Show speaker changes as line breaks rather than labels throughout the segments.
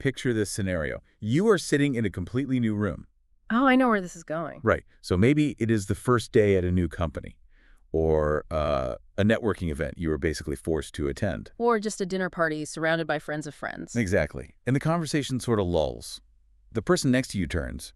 picture this scenario. You are sitting in a completely new room.
Oh, I know where this is going.
Right. So maybe it is the first day at a new company or a networking event you were basically forced to attend.
Or just a dinner party surrounded by friends of friends.
Exactly. And the conversation sort of lulls. The person next to you turns,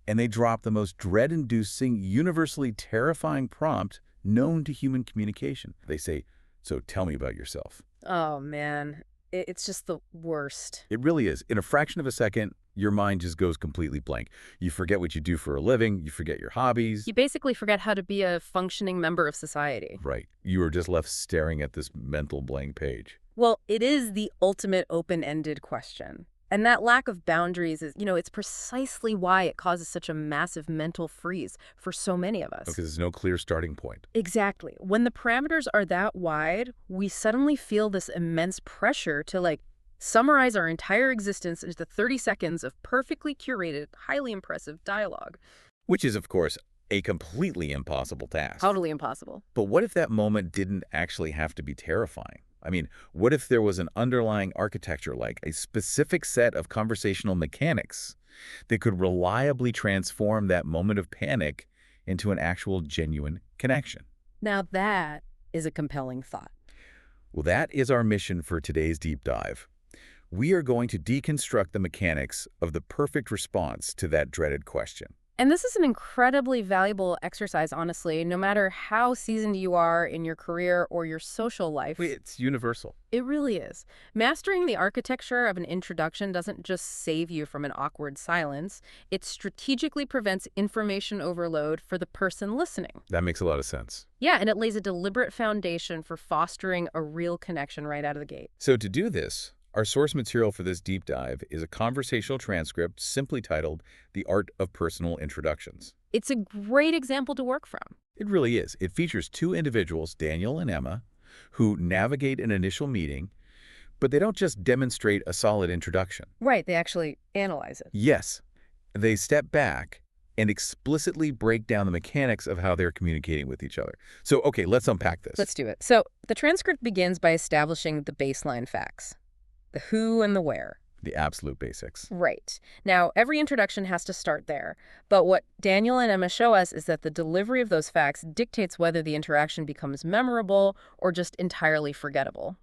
and they drop the most dread-inducing, universally terrifying prompt known to human communication. They say, "So tell me about yourself."
Oh, man. It's just the worst.
It really is. In a fraction of a second, your mind just goes completely blank. You forget what you do for a living. You forget your hobbies.
You basically forget how to be a functioning member of society.
Right. You are just left staring at this mental blank page.
Well, it is the ultimate open-ended question. And that lack of boundaries is, it's precisely why it causes such a massive mental freeze for so many of us.
Because there's no clear starting point.
Exactly. When the parameters are that wide, we suddenly feel this immense pressure to, summarize our entire existence into 30 seconds of perfectly curated, highly impressive dialogue.
Which is, of course, a completely impossible task.
Totally impossible.
But what if that moment didn't actually have to be terrifying? I mean, what if there was an underlying architecture, like a specific set of conversational mechanics that could reliably transform that moment of panic into an actual genuine connection?
Now that is a compelling thought.
Well, that is our mission for today's deep dive. We are going to deconstruct the mechanics of the perfect response to that dreaded question.
And this is an incredibly valuable exercise, honestly, no matter how seasoned you are in your career or your social life.
It's universal.
It really is. Mastering the architecture of an introduction doesn't just save you from an awkward silence. It strategically prevents information overload for the person listening.
That makes a lot of sense.
Yeah, and it lays a deliberate foundation for fostering a real connection right out of the gate.
So to do this, our source material for this deep dive is a conversational transcript simply titled The Art of Personal Introductions.
It's a great example to work from.
It really is. It features two individuals, Daniel and Emma, who navigate an initial meeting, but they don't just demonstrate a solid introduction.
Right, they actually analyze it.
Yes, they step back and explicitly break down the mechanics of how they're communicating with each other. So, okay, let's unpack this.
Let's do it. So the transcript begins by establishing the baseline facts. The who and the where.
The absolute basics.
Right. Now, every introduction has to start there. But what Daniel and Emma show us is that the delivery of those facts dictates whether the interaction becomes memorable or just entirely forgettable.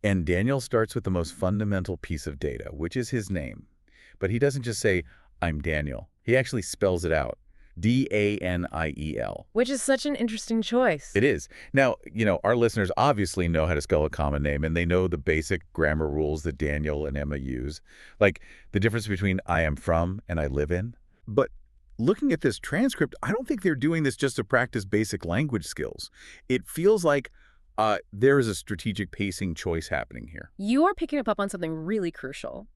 And Daniel starts with the most fundamental piece of data, which is his name. But he doesn't just say, "I'm Daniel." He actually spells it out. D-A-N-I-E-L.
Which is such an interesting choice.
It is. Now, our listeners obviously know how to spell a common name, and they know the basic grammar rules that Daniel and Emma use, like the difference between I am from and I live in. But looking at this transcript, I don't think they're doing this just to practice basic language skills. It feels like there is a strategic pacing choice happening here.
You are picking up on something really crucial.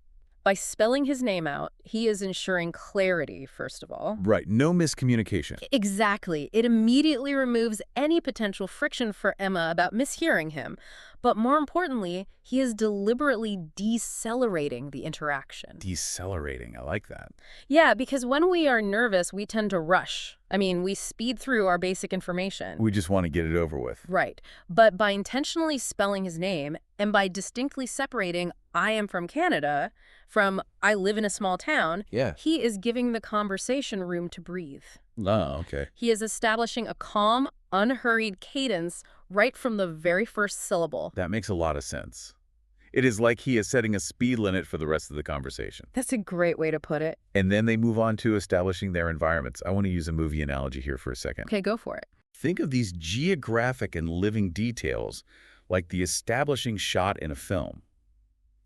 By spelling his name out, he is ensuring clarity, first of all.
Right. No miscommunication.
Exactly. It immediately removes any potential friction for Emma about mishearing him. But more importantly, he is deliberately decelerating the interaction.
Decelerating. I like that.
Yeah, because when we are nervous, we tend to rush. We speed through our basic information.
We just want to get it over with.
Right. But by intentionally spelling his name and by distinctly separating I am from Canada from I live in a small town,
Yeah.
he is giving the conversation room to breathe.
Oh, okay.
He is establishing a calm, unhurried cadence right from the very first syllable.
That makes a lot of sense. It is like he is setting a speed limit for the rest of the conversation.
That's a great way to put it.
And then they move on to establishing their environments. I want to use a movie analogy here for a second.
Okay, go for it.
Think of these geographic and living details like the establishing shot in a film.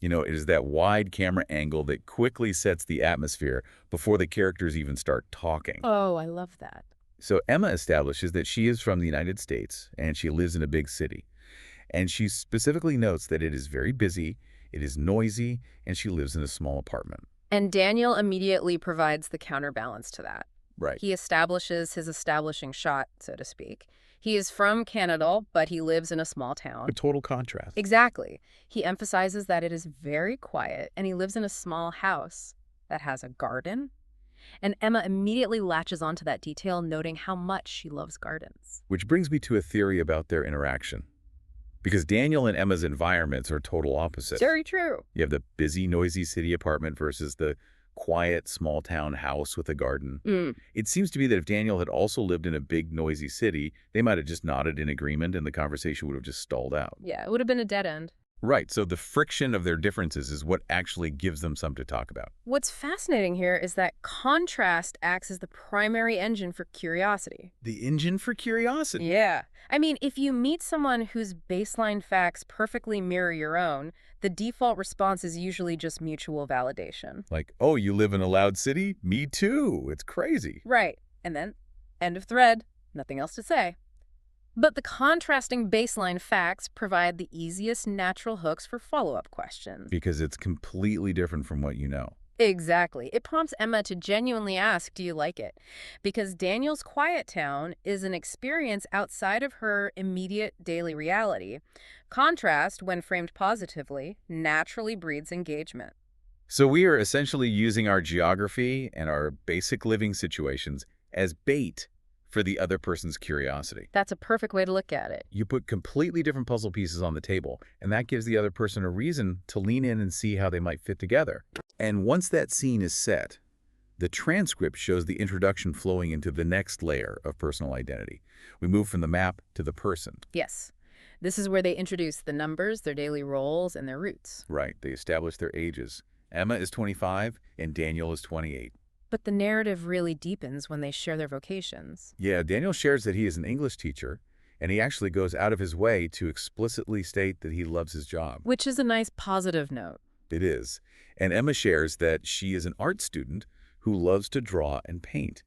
It is that wide camera angle that quickly sets the atmosphere before the characters even start talking.
Oh, I love that.
So Emma establishes that she is from the United States and she lives in a big city. And she specifically notes that it is very busy, it is noisy, and she lives in a small apartment.
And Daniel immediately provides the counterbalance to that.
Right.
He establishes his establishing shot, so to speak. He is from Canada, but he lives in a small town.
A total contrast.
Exactly. He emphasizes that it is very quiet, and he lives in a small house that has a garden. And Emma immediately latches onto that detail, noting how much she loves gardens.
Which brings me to a theory about their interaction. Because Daniel and Emma's environments are total opposites.
Very true.
You have the busy, noisy city apartment versus the quiet, small-town house with a garden.
Mm.
It seems to me that if Daniel had also lived in a big, noisy city, they might have just nodded in agreement and the conversation would have just stalled out.
Yeah, it would have been a dead end.
Right, so the friction of their differences is what actually gives them something to talk about.
What's fascinating here is that contrast acts as the primary engine for curiosity.
The engine for curiosity.
Yeah. I mean, if you meet someone whose baseline facts perfectly mirror your own, the default response is usually just mutual validation.
Like, oh, you live in a loud city? Me too. It's crazy.
Right. And then, end of thread, nothing else to say. But the contrasting baseline facts provide the easiest natural hooks for follow-up questions.
Because it's completely different from what you know.
Exactly. It prompts Emma to genuinely ask, do you like it? Because Daniel's quiet town is an experience outside of her immediate daily reality. Contrast, when framed positively, naturally breeds engagement.
So we are essentially using our geography and our basic living situations as bait for the other person's curiosity.
That's a perfect way to look at it.
You put completely different puzzle pieces on the table, and that gives the other person a reason to lean in and see how they might fit together. And once that scene is set, the transcript shows the introduction flowing into the next layer of personal identity. We move from the map to the person.
Yes. This is where they introduce the numbers, their daily roles, and their roots.
Right, they establish their ages. Emma is 25 and Daniel is 28.
But the narrative really deepens when they share their vocations.
Yeah, Daniel shares that he is an English teacher, and he actually goes out of his way to explicitly state that he loves his job.
Which is a nice positive note.
It is. And Emma shares that she is an art student who loves to draw and paint.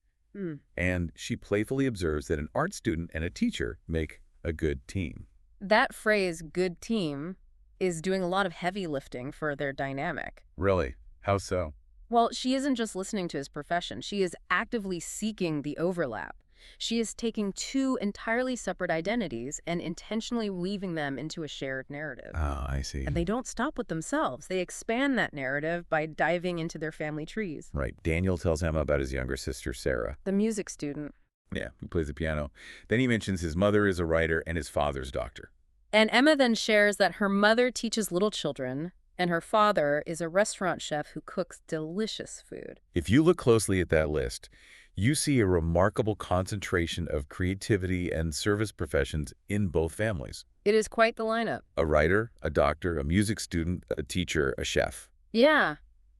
And she playfully observes that an art student and a teacher make a good team.
That phrase, good team, is doing a lot of heavy lifting for their dynamic.
Really? How so?
Well, she isn't just listening to his profession. She is actively seeking the overlap. She is taking two entirely separate identities and intentionally weaving them into a shared narrative.
Oh, I see.
And they don't stop with themselves. They expand that narrative by diving into their family trees.
Right. Daniel tells Emma about his younger sister, Sarah.
The music student.
Yeah, who plays the piano. Then he mentions his mother is a writer and his father's doctor.
And Emma then shares that her mother teaches little children, and her father is a restaurant chef who cooks delicious food.
If you look closely at that list, you see a remarkable concentration of creativity and service professions in both families.
It is quite the lineup.
A writer, a doctor, a music student, a teacher, a chef.
Yeah.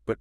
But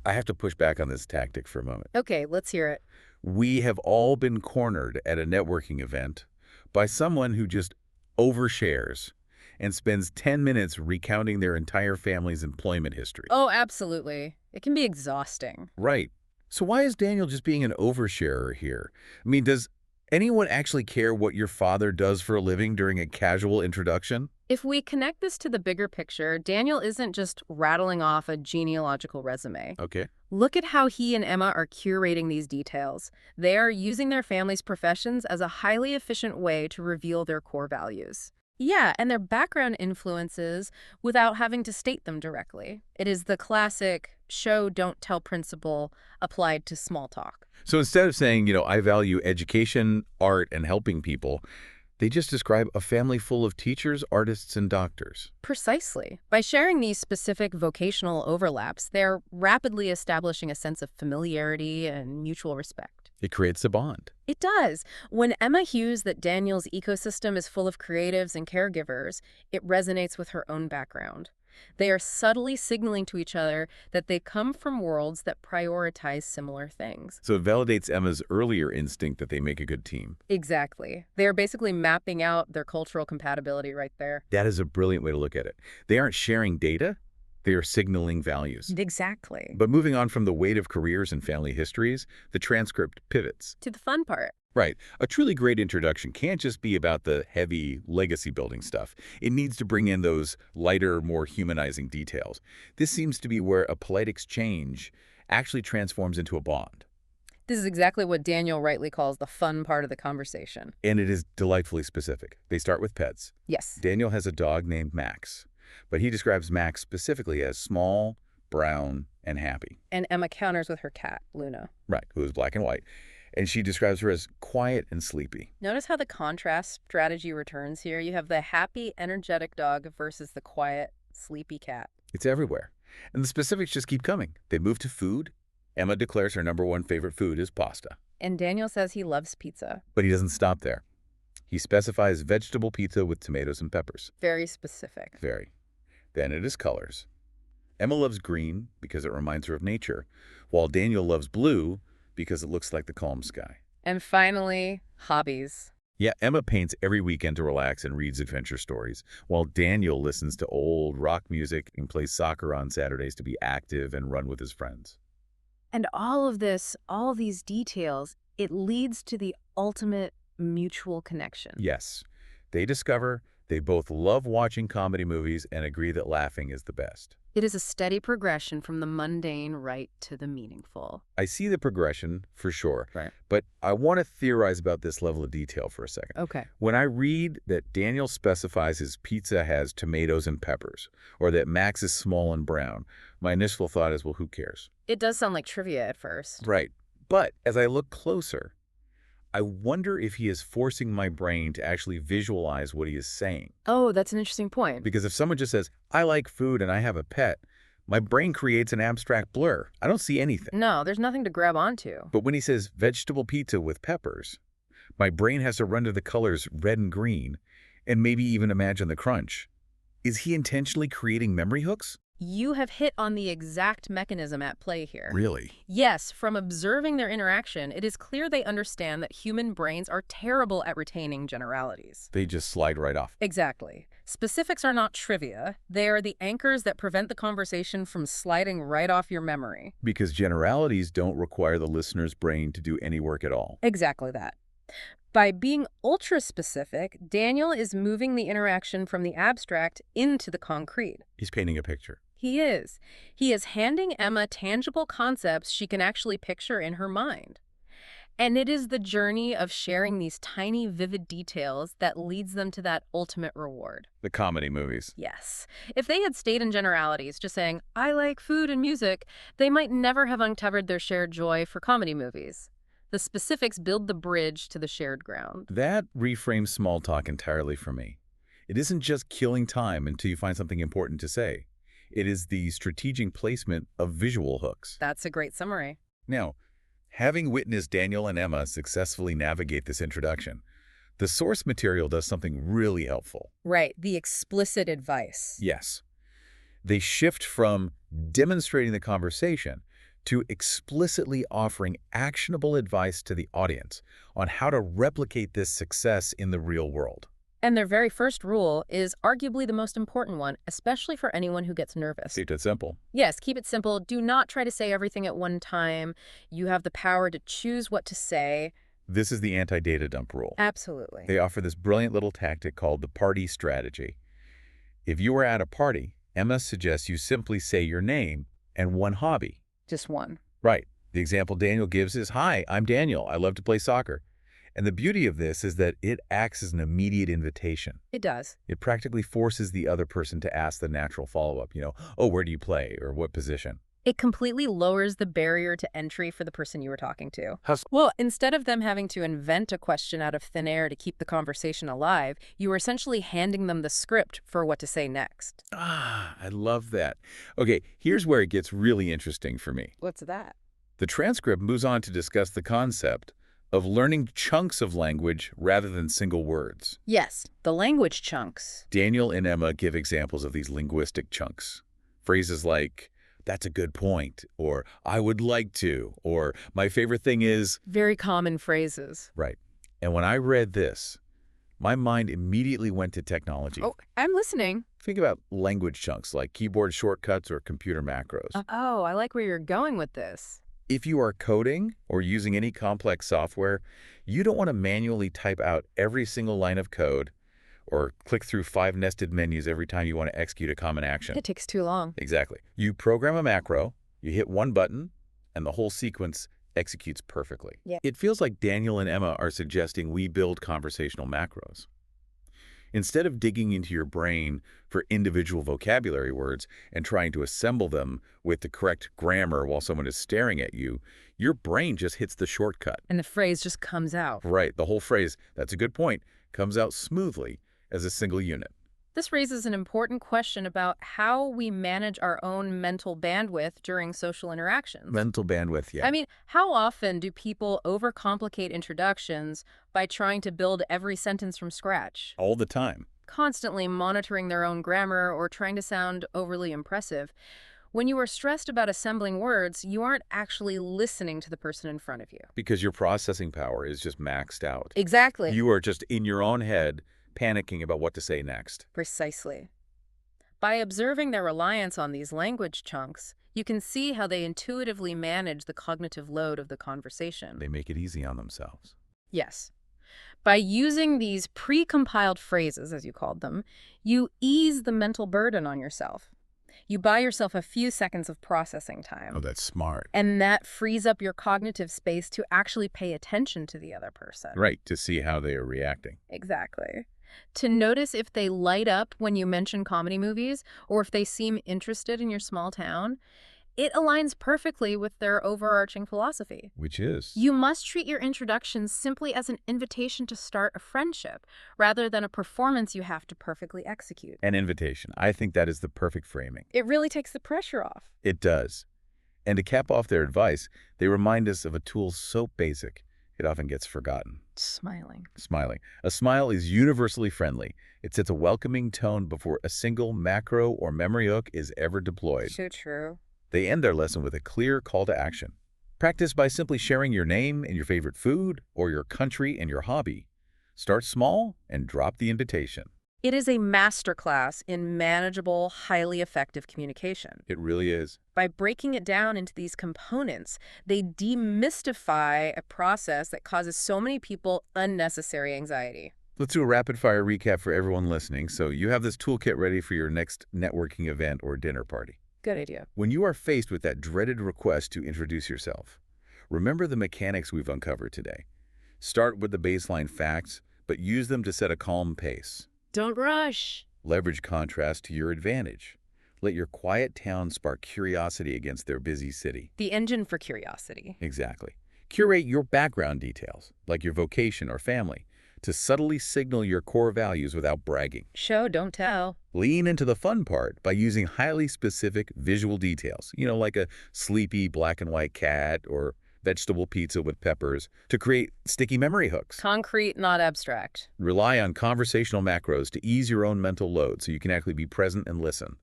I have to push back on this tactic for a moment.
Okay, let's hear it.
We have all been cornered at a networking event by someone who just overshares and spends 10 minutes recounting their entire family's employment history.
Oh, absolutely. It can be exhausting.
Right. So why is Daniel just being an oversharer here? I mean, does anyone actually care what your father does for a living during a casual introduction?
If we connect this to the bigger picture, Daniel isn't just rattling off a genealogical resume.
Okay.
Look at how he and Emma are curating these details. They are using their family's professions as a highly efficient way to reveal their core values. Yeah, and their background influences without having to state them directly. It is the classic show, don't tell principle applied to small talk.
So instead of saying, I value education, art, and helping people, they just describe a family full of teachers, artists, and doctors.
Precisely. By sharing these specific vocational overlaps, they're rapidly establishing a sense of familiarity and mutual respect.
It creates a bond.
It does. When Emma hews that Daniel's ecosystem is full of creatives and caregivers, it resonates with her own background. They are subtly signaling to each other that they come from worlds that prioritize similar things.
So it validates Emma's earlier instinct that they make a good team.
Exactly. They are basically mapping out their cultural compatibility right there.
That is a brilliant way to look at it. They aren't sharing data. They are signaling values.
Exactly.
But moving on from the weight of careers and family histories, the transcript pivots.
To the fun part.
Right. A truly great introduction can't just be about the heavy legacy building stuff. It needs to bring in those lighter, more humanizing details. This seems to be where a polite exchange actually transforms into a bond.
This is exactly what Daniel rightly calls the fun part of the conversation.
And it is delightfully specific. They start with pets.
Yes.
Daniel has a dog named Max, but he describes Max specifically as small, brown, and happy.
And Emma counters with her cat, Luna.
Right, who is black and white. And she describes her as quiet and sleepy.
Notice how the contrast strategy returns here. You have the happy, energetic dog versus the quiet, sleepy cat.
It's everywhere. And the specifics just keep coming. They move to food. Emma declares her #1 favorite food is pasta.
And Daniel says he loves pizza.
But he doesn't stop there. He specifies vegetable pizza with tomatoes and peppers.
Very specific.
Very. Then it is colors. Emma loves green because it reminds her of nature, while Daniel loves blue because it looks like the calm sky.
And finally, hobbies.
Yeah, Emma paints every weekend to relax and reads adventure stories, while Daniel listens to old rock music and plays soccer on Saturdays to be active and run with his friends.
And all of this, all these details, it leads to the ultimate mutual connection.
Yes, they discover they both love watching comedy movies and agree that laughing is the best.
It is a steady progression from the mundane right to the meaningful.
I see the progression, for sure,
Right.
but I want to theorize about this level of detail for a second.
Okay.
When I read that Daniel specifies his pizza has tomatoes and peppers, or that Max is small and brown, my initial thought is, well, who cares?
It does sound like trivia at first.
Right. But as I look closer, I wonder if he is forcing my brain to actually visualize what he is saying.
Oh, that's an interesting point.
Because if someone just says, I like food and I have a pet, my brain creates an abstract blur. I don't see anything.
No, there's nothing to grab onto.
But when he says vegetable pizza with peppers, my brain has to run to the colors red and green and maybe even imagine the crunch. Is he intentionally creating memory hooks?
You have hit on the exact mechanism at play here.
Really?
Yes, from observing their interaction, it is clear they understand that human brains are terrible at retaining generalities.
They just slide right off.
Exactly. Specifics are not trivia. They are the anchors that prevent the conversation from sliding right off your memory.
Because generalities don't require the listener's brain to do any work at all.
Exactly that. By being ultra-specific, Daniel is moving the interaction from the abstract into the concrete.
He's painting a picture.
He is. He is handing Emma tangible concepts she can actually picture in her mind. And it is the journey of sharing these tiny, vivid details that leads them to that ultimate reward.
The comedy movies.
Yes. If they had stayed in generalities, just saying, I like food and music, they might never have uncovered their shared joy for comedy movies. The specifics build the bridge to the shared ground.
That reframes small talk entirely for me. It isn't just killing time until you find something important to say. It is the strategic placement of visual hooks.
That's a great summary.
Now, having witnessed Daniel and Emma successfully navigate this introduction, the source material does something really helpful.
Right, the explicit advice.
Yes. They shift from demonstrating the conversation to explicitly offering actionable advice to the audience on how to replicate this success in the real world.
And their very first rule is arguably the most important one, especially for anyone who gets nervous.
Keep it simple.
Yes, keep it simple. Do not try to say everything at one time. You have the power to choose what to say.
This is the anti-data dump rule.
Absolutely.
They offer this brilliant little tactic called the party strategy. If you are at a party, Emma suggests you simply say your name and one hobby.
Just one.
Right. The example Daniel gives is, hi, I'm Daniel. I love to play soccer. And the beauty of this is that it acts as an immediate invitation.
It does.
It practically forces the other person to ask the natural follow-up, oh, where do you play or what position?
It completely lowers the barrier to entry for the person you were talking to.
How's
Well, instead of them having to invent a question out of thin air to keep the conversation alive, you are essentially handing them the script for what to say next.
I love that. Okay, here's where it gets really interesting for me.
What's that?
The transcript moves on to discuss the concept of learning chunks of language rather than single words.
Yes, the language chunks.
Daniel and Emma give examples of these linguistic chunks. Phrases like, that's a good point, or I would like to, or my favorite thing is...
Very common phrases.
Right. And when I read this, my mind immediately went to technology.
Oh, I'm listening.
Think about language chunks like keyboard shortcuts or computer macros.
Oh, I like where you're going with this.
If you are coding or using any complex software, you don't want to manually type out every single line of code or click through 5 nested menus every time you want to execute a common action.
It takes too long.
Exactly. You program a macro, you hit one button, and the whole sequence executes perfectly.
Yeah.
It feels like Daniel and Emma are suggesting we build conversational macros. Instead of digging into your brain for individual vocabulary words and trying to assemble them with the correct grammar while someone is staring at you, your brain just hits the shortcut.
And the phrase just comes out.
Right, the whole phrase, that's a good point, comes out smoothly as a single unit.
This raises an important question about how we manage our own mental bandwidth during social interactions.
Mental bandwidth, yeah.
I mean, how often do people overcomplicate introductions by trying to build every sentence from scratch?
All the time.
Constantly monitoring their own grammar or trying to sound overly impressive. When you are stressed about assembling words, you aren't actually listening to the person in front of you.
Because your processing power is just maxed out.
Exactly.
You are just in your own head panicking about what to say next.
Precisely. By observing their reliance on these language chunks, you can see how they intuitively manage the cognitive load of the conversation.
They make it easy on themselves.
Yes. By using these pre-compiled phrases, as you called them, you ease the mental burden on yourself. You buy yourself a few seconds of processing time.
Oh, that's smart.
And that frees up your cognitive space to actually pay attention to the other person.
Right, to see how they are reacting.
Exactly. To notice if they light up when you mention comedy movies or if they seem interested in your small town. It aligns perfectly with their overarching philosophy.
Which is?
You must treat your introductions simply as an invitation to start a friendship, rather than a performance you have to perfectly execute.
An invitation. I think that is the perfect framing.
It really takes the pressure off.
It does. And to cap off their advice, they remind us of a tool so basic, it often gets forgotten.
Smiling.
Smiling. A smile is universally friendly. It sets a welcoming tone before a single macro or memory hook is ever deployed.
So true.
They end their lesson with a clear call to action. Practice by simply sharing your name and your favorite food, or your country and your hobby. Start small and drop the invitation.
It is a masterclass in manageable, highly effective communication.
It really is.
By breaking it down into these components, they demystify a process that causes so many people unnecessary anxiety.
Let's do a rapid-fire recap for everyone listening, so you have this toolkit ready for your next networking event or dinner party.
Good idea.
When you are faced with that dreaded request to introduce yourself, remember the mechanics we've uncovered today. Start with the baseline facts, but use them to set a calm pace.
Don't rush.
Leverage contrast to your advantage. Let your quiet town spark curiosity against their busy city.
The engine for curiosity.
Exactly. Curate your background details, like your vocation or family, to subtly signal your core values without bragging.
Show, don't tell.
Lean into the fun part by using highly specific visual details, like a sleepy black and white cat or vegetable pizza with peppers, to create sticky memory hooks.
Concrete, not abstract.
Rely on conversational macros to ease your own mental load so you can actually be present and listen.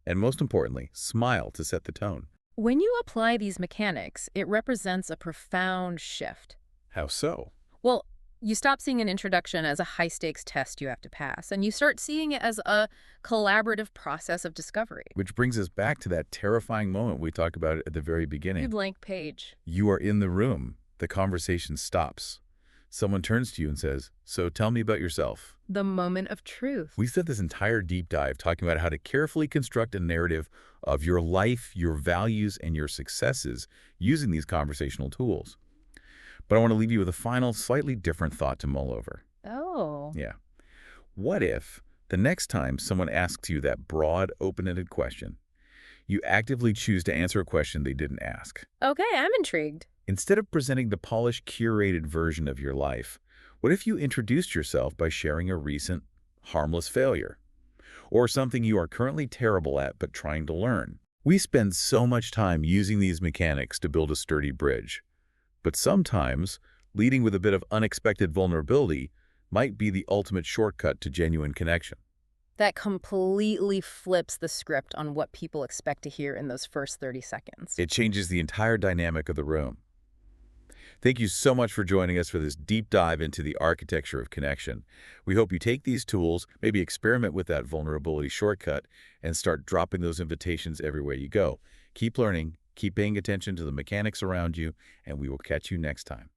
And most importantly, smile to set the tone.
When you apply these mechanics, it represents a profound shift.
How so?
Well, you stop seeing an introduction as a high-stakes test you have to pass, and you start seeing it as a collaborative process of discovery.
Which brings us back to that terrifying moment we talked about at the very
A
beginning.
blank page.
You are in the room. The conversation stops. Someone turns to you and says, "So tell me about yourself."
The moment of truth.
We spent this entire deep dive talking about how to carefully construct a narrative of your life, your values, and your successes using these conversational tools. But I want to leave you with a final, slightly different thought to mull over.
Oh.
Yeah. What if the next time someone asks you that broad, open-ended question, you actively choose to answer a question they didn't ask?
Okay, I'm intrigued.
Instead of presenting the polished, curated version of your life, what if you introduced yourself by sharing a recent, harmless failure? Or something you are currently terrible at but trying to learn? We spend so much time using these mechanics to build a sturdy bridge. But sometimes, leading with a bit of unexpected vulnerability might be the ultimate shortcut to genuine connection.
That completely flips the script on what people expect to hear in those first 30 seconds.
It changes the entire dynamic of the room. Thank you so much for joining us for this deep dive into the architecture of connection. We hope you take these tools, maybe experiment with that vulnerability shortcut, and start dropping those invitations everywhere you go. Keep learning, keep paying attention to the mechanics around you, and we will catch you next time.